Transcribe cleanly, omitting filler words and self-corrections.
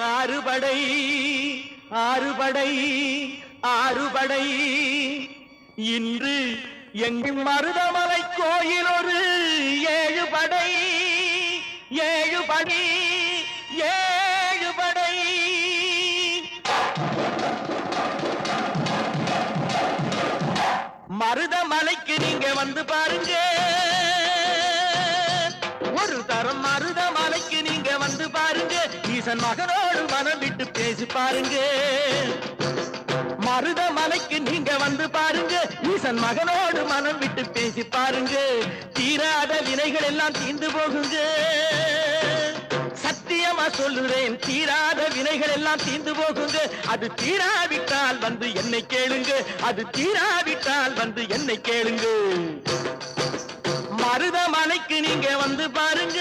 ஆறுபடை ஆறுபடை ஆறுபடை இன்று எங்கும் மருதமலை கோயில் ஒரு ஏழுபடை ஏழுபடை ஏழுபடை மருதமலைக்கு நீங்க வந்து பாருங்க ஒரு தரம் மருதமலைக்கு நீங்க வந்து பாருங்க ஈசன் மகனோடு மனம் விட்டு பேசி பாருங்க மருதமலைக்கு நீங்க வந்து பாருங்க ஈசன் மகனோடு மனம் விட்டு பேசி பாருங்க தீராத வினைகள் எல்லாம் தீர்ந்து போகுங்க சத்தியமா சொல்லுறேன் தீராத வினைகள் எல்லாம் தீர்ந்து போகுங்க அது தீராவிட்டால் வந்து என்னை கேளுங்க அது தீராவிட்டால் வந்து என்னை கேளுங்க மருதமலைக்கு நீங்க வந்து பாருங்க